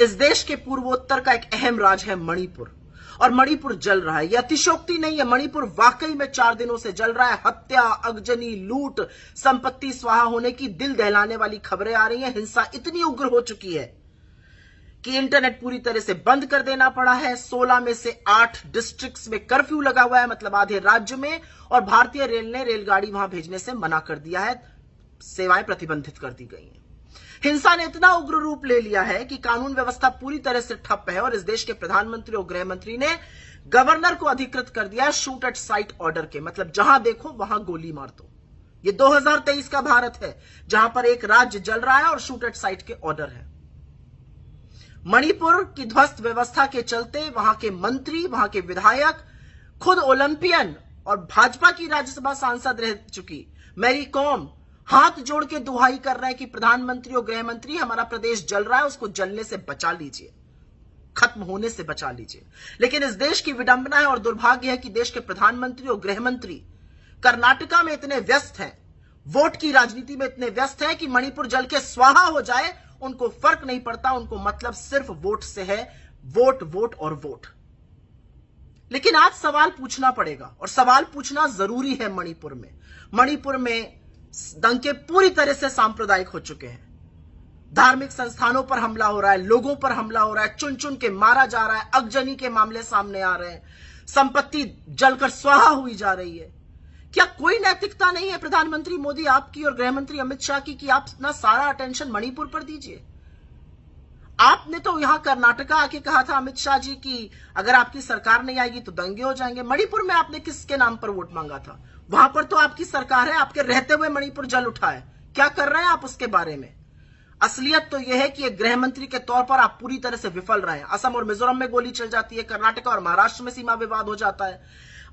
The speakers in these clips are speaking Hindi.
इस देश के पूर्वोत्तर का एक अहम राज्य है मणिपुर, और मणिपुर जल रहा है। यह अतिशयोक्ति नहीं है, मणिपुर वाकई में 4 दिनों से जल रहा है। हत्या, अगजनी, लूट, संपत्ति स्वाहा होने की दिल दहलाने वाली खबरें आ रही हैं। हिंसा इतनी उग्र हो चुकी है कि इंटरनेट पूरी तरह से बंद कर देना पड़ा है। 16 में से 8 डिस्ट्रिक्ट्स में कर्फ्यू लगा हुआ है, मतलब आधे राज्य में, और भारतीय रेल ने रेलगाड़ी वहां भेजने से मना कर दिया है, सेवाएं प्रतिबंधित कर दी गई हैं। हिंसा ने इतना उग्र रूप ले लिया है कि कानून व्यवस्था पूरी तरह से ठप है, और इस देश के प्रधानमंत्री और गृह मंत्री ने गवर्नर को अधिकृत कर दिया है शूट एट साइट ऑर्डर के, मतलब जहां देखो वहां गोली मार दो। ये 2023 का भारत है जहां पर एक राज्य जल रहा है और शूट एट साइट के ऑर्डर है। मणिपुर की ध्वस्त व्यवस्था के चलते वहां के मंत्री, वहां के विधायक, खुद ओलंपियन और भाजपा की राज्यसभा सांसद रह चुकी मैरी कॉम हाथ जोड़ के दुहाई कर रहे हैं कि प्रधानमंत्री और गृह मंत्री, हमारा प्रदेश जल रहा है, उसको जलने से बचा लीजिए, खत्म होने से बचा लीजिए। लेकिन इस देश की विडंबना है और दुर्भाग्य है कि देश के प्रधानमंत्री और गृह मंत्री कर्नाटका में इतने व्यस्त हैं, वोट की राजनीति में इतने व्यस्त हैं कि मणिपुर जल के स्वाहा हो जाए उनको फर्क नहीं पड़ता। उनको मतलब सिर्फ वोट से है, वोट वोट और वोट। लेकिन आज सवाल पूछना पड़ेगा, और सवाल पूछना जरूरी है। मणिपुर में दंगे पूरी तरह से सांप्रदायिक हो चुके हैं। धार्मिक संस्थानों पर हमला हो रहा है, लोगों पर हमला हो रहा है, चुन चुन के मारा जा रहा है, अगजनी के मामले सामने आ रहे हैं, संपत्ति जलकर स्वाहा हुई जा रही है। क्या कोई नैतिकता नहीं है प्रधानमंत्री मोदी आपकी और गृह मंत्री अमित शाह की कि आप अपना सारा अटेंशन मणिपुर पर दीजिए? आपने तो यहां कर्नाटका आके कहा था अमित शाह जी की अगर आपकी सरकार नहीं आएगी तो दंगे हो जाएंगे। मणिपुर में आपने किसके नाम पर वोट मांगा था? वहां पर तो आपकी सरकार है, आपके रहते हुए मणिपुर जल उठा है। क्या कर रहे हैं आप उसके बारे में? असलियत तो यह है कि एक गृह मंत्री के तौर पर आप पूरी तरह से विफल रहे हैं। असम और मिजोरम में गोली चल जाती है, कर्नाटका और महाराष्ट्र में सीमा विवाद हो जाता है,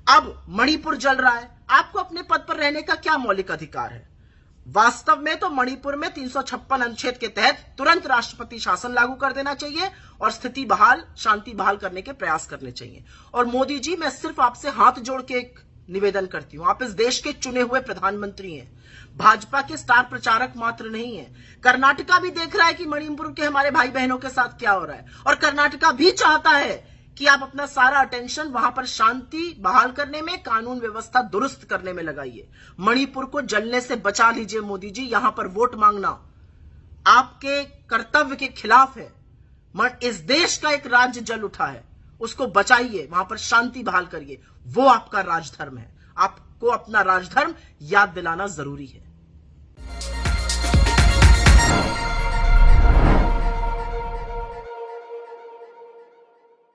अब मणिपुर जल रहा है। आपको अपने पद पर रहने का क्या मौलिक अधिकार है? वास्तव में तो मणिपुर में 356 अनुच्छेद के तहत तुरंत राष्ट्रपति शासन लागू कर देना चाहिए और स्थिति बहाल, शांति बहाल करने के प्रयास करने चाहिए। और मोदी जी, मैं सिर्फ आपसे हाथ जोड़ के एक निवेदन करती हूं, आप इस देश के चुने हुए प्रधानमंत्री हैं, भाजपा के स्टार प्रचारक मात्र नहीं है। कर्नाटका भी देख रहा है कि मणिपुर के हमारे भाई बहनों के साथ क्या हो रहा है, और कर्नाटका भी चाहता है कि आप अपना सारा अटेंशन वहां पर शांति बहाल करने में, कानून व्यवस्था दुरुस्त करने में लगाइए। मणिपुर को जलने से बचा लीजिए मोदी जी। यहां पर वोट मांगना आपके कर्तव्य के खिलाफ है। इस देश का एक राज्य जल उठा है, उसको बचाइए, वहां पर शांति बहाल करिए, वो आपका राजधर्म है। आपको अपना राजधर्म याद दिलाना जरूरी है।